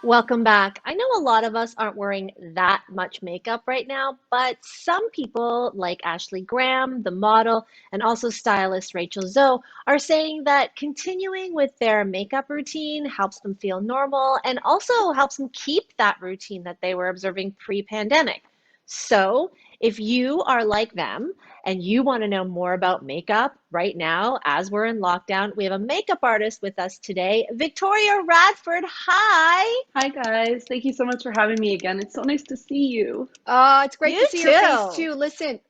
Welcome back. I know a lot of us aren't wearing that much makeup right now, but some people, like Ashley Graham, the model, and also stylist Rachel Zoe, are saying that continuing with their makeup routine helps them feel normal and also helps them keep that routine that they were observing pre-pandemic. So, if you are like them and you want to know more about makeup right now, as we're in lockdown, we have a makeup artist with us today, Victoria Radford. Hi. Hi guys, thank you so much for having me again. It's so nice to see you. It's great to You see your face too. too. Listen,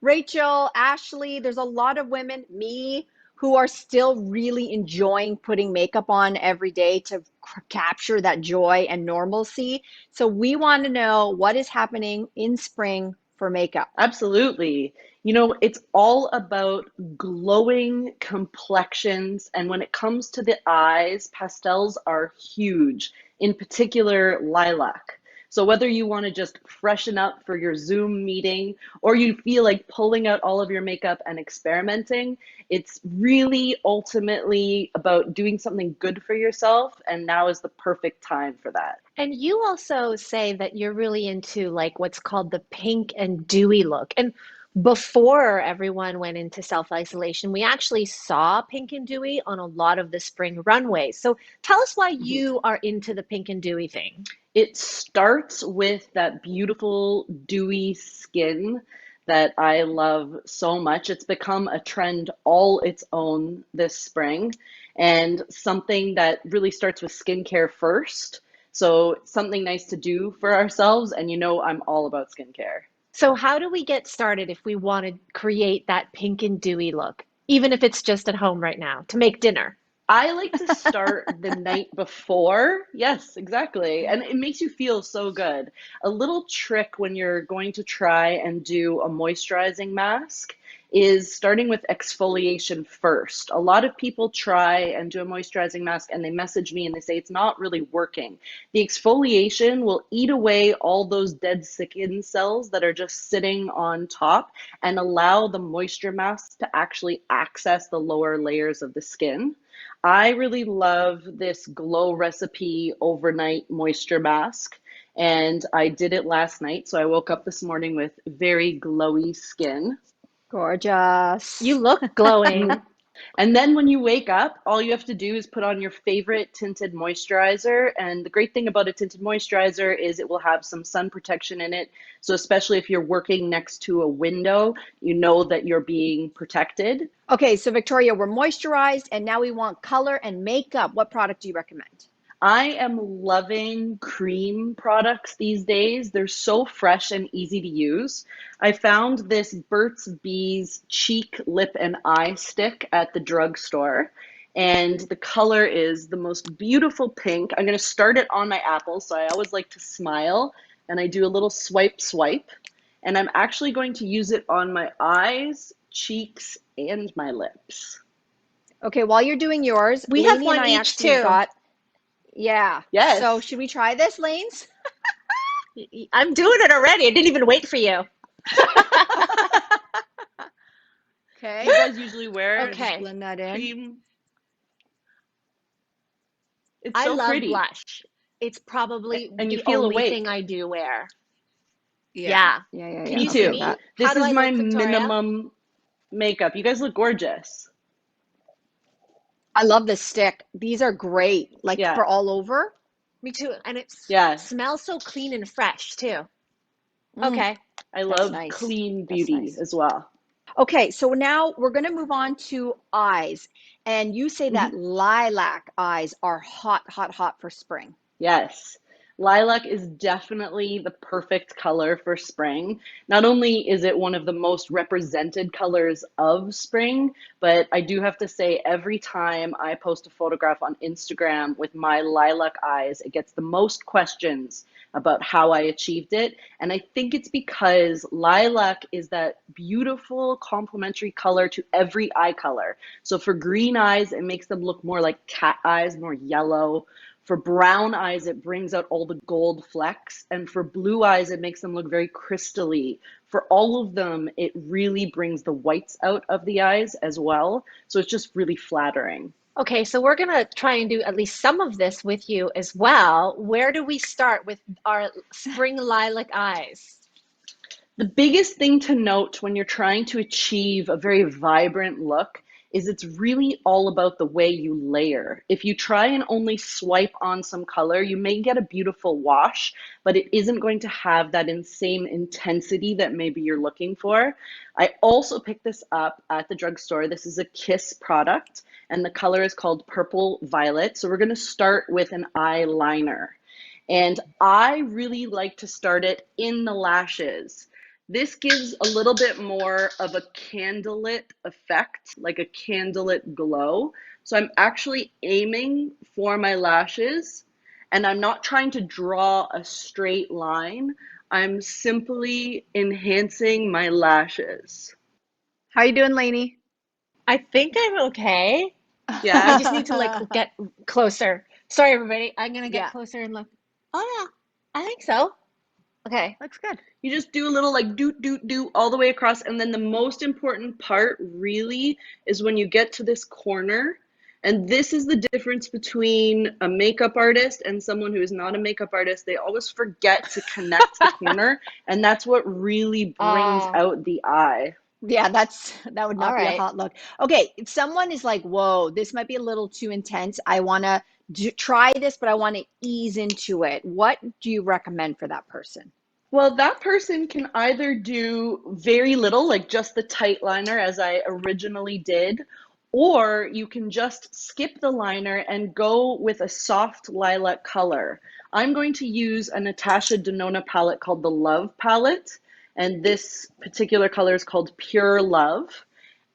Rachel, Ashley, there's a lot of women, me, who are still really enjoying putting makeup on every day to capture that joy and normalcy. So we want to know what is happening in spring for makeup. Absolutely. It's all about glowing complexions, and when it comes to the eyes, pastels are huge, in particular lilac. So whether you want to just freshen up for your Zoom meeting or you feel like pulling out all of your makeup and experimenting, it's really ultimately about doing something good for yourself, and now is the perfect time for that. And you also say that you're really into like what's called the pink and dewy look. And before everyone went into self-isolation, we actually saw pink and dewy on a lot of the spring runways. So tell us why Mhm. you are into the pink and dewy thing. It starts with that beautiful dewy skin that I love so much. It's become a trend all its own this spring, and something that really starts with skincare first. So something nice to do for ourselves, and I'm all about skincare. So how do we get started if we want to create that pink and dewy look, even if it's just at home right now to make dinner? I like to start the night before. Yes, exactly. And it makes you feel so good. A little trick when you're going to try and do a moisturizing mask is starting with exfoliation first. A lot of people try and do a moisturizing mask and they message me and they say it's not really working. The exfoliation will eat away all those dead skin cells that are just sitting on top and allow the moisture mask to actually access the lower layers of the skin. I really love this Glow Recipe overnight moisture mask, and I did it last night. So I woke up this morning with very glowy skin. You Gorgeous. look glowing. Mm. And then when you wake up, all you have to do is put on your favorite tinted moisturizer. And the great thing about a tinted moisturizer is it will have some sun protection in it. So especially if you're working next to a window, you know that you're being protected. Okay, so Victoria, we're moisturized and now we want color and makeup. What product do you recommend? I am loving cream products these days. They're so fresh and easy to use. I found this Burt's Bees cheek, lip, and eye stick at the drugstore. And the color is the most beautiful pink. I'm going to start it on my apple. So I always like to smile and I do a little swipe, swipe. And I'm actually going to use it on my eyes, cheeks, and my lips. Okay, while you're doing yours, We have Lainey and one I each actually too. got, yeah. So Yes. should we try this, Lanes? I'm doing it already. I didn't even wait for you. Do you Okay, guys usually I'm wear gonna just Okay. blend that in. cream? It's I so love pretty. blush. It's probably And you the feel only thing awake. I do wear. Yeah, Yeah. Can Me you see Okay, too. me? that How This do is I my look, Victoria? minimum makeup. You guys look gorgeous. I love this stick. These are great, like Yeah. for all over. Me too. And it Yeah. smells so clean and fresh too. Mm, Okay. I that's love nice. clean That's beauty nice. as well. Okay, so now we're gonna move on to eyes. And you say Mhm. that lilac eyes are hot, hot, hot for spring. Yes. Lilac is definitely the perfect color for spring. Not only is it one of the most represented colors of spring, but I do have to say, every time I post a photograph on Instagram with my lilac eyes, it gets the most questions about how I achieved it. And I think it's because lilac is that beautiful complementary color to every eye color. So for green eyes, it makes them look more like cat eyes, more yellow. For brown eyes, it brings out all the gold flecks. And for blue eyes, it makes them look very crystally. For all of them, it really brings the whites out of the eyes as well. So it's just really flattering. Okay, so we're gonna try and do at least some of this with you as well. Where do we start with our spring lilac eyes? The biggest thing to note when you're trying to achieve a very vibrant look is it's really all about the way you layer. If you try and only swipe on some color, you may get a beautiful wash, but it isn't going to have that same intensity that maybe you're looking for. I also picked this up at the drugstore. This is a Kiss product, and the color is called Purple Violet. So we're going to start with an eyeliner. And I really like to start it in the lashes. This gives a little bit more of a candlelit effect, like a candlelit glow. So I'm actually aiming for my lashes, and I'm not trying to draw a straight line. I'm simply enhancing my lashes. How you doing, Lainey? I think I'm okay. I Yeah? just need to like get closer. Sorry, everybody. I'm gonna get Yeah, closer and look. Oh yeah, I think so. Okay. looks good. You just do a little like doot, doot, doot all the way across. And then the most important part really is when you get to this corner. And this is the difference between a makeup artist and someone who is not a makeup artist. They always forget to connect the corner. And that's what really brings Uh, out the eye. Yeah, that would all not be a right. hot look. Okay, if someone is like, "Whoa, this might be a little too intense. I want to try this, but I want to ease into it." What do you recommend for that person? Well, that person can either do very little, like just the tight liner as I originally did, or you can just skip the liner and go with a soft lilac color. I'm going to use a Natasha Denona palette called the Love palette, and this particular color is called Pure Love.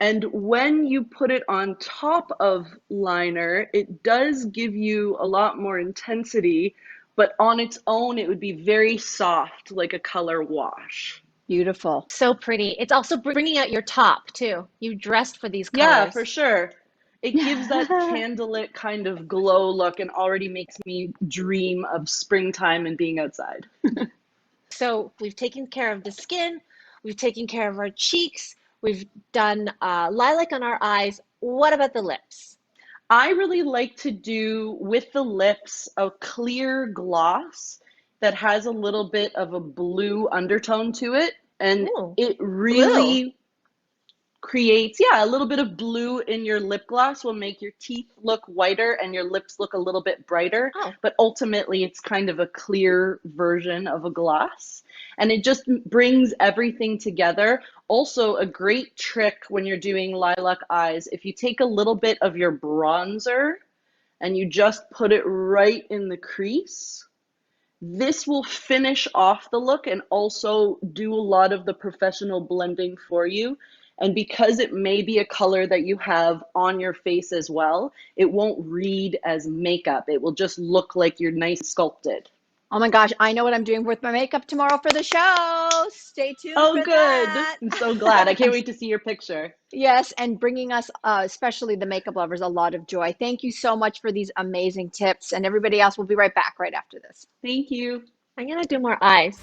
And when you put it on top of liner, it does give you a lot more intensity, but on its own, it would be very soft, like a color wash. Beautiful. So pretty. It's also bringing out your top too. You dressed for these Yeah, for colors. sure. It gives that candlelit kind of glow look and already makes me dream of springtime and being outside. So we've taken care of the skin, we've taken care of our cheeks, we've done lilac on our eyes. What about the lips? I really like to do with the lips a clear gloss that has a little bit of a blue undertone to it. And Ooh, it blue. really creates, yeah, a little bit of blue in your lip gloss will make your teeth look whiter and your lips look a little bit brighter. Oh, But ultimately, it's kind of a clear version of a gloss. And it just brings everything together. Also, a great trick when you're doing lilac eyes, if you take a little bit of your bronzer and you just put it right in the crease, this will finish off the look and also do a lot of the professional blending for you. And because it may be a color that you have on your face as well, it won't read as makeup. It will just look like you're nice sculpted. Oh my gosh, I know what I'm doing with my makeup tomorrow for the show. Stay tuned Oh, for good. that. I'm so glad. I can't And wait to see your picture. yes, and bringing us, especially the makeup lovers, a lot of joy. Thank you so much for these amazing tips. And everybody else will be right back right after this. Thank you. I'm gonna do more eyes.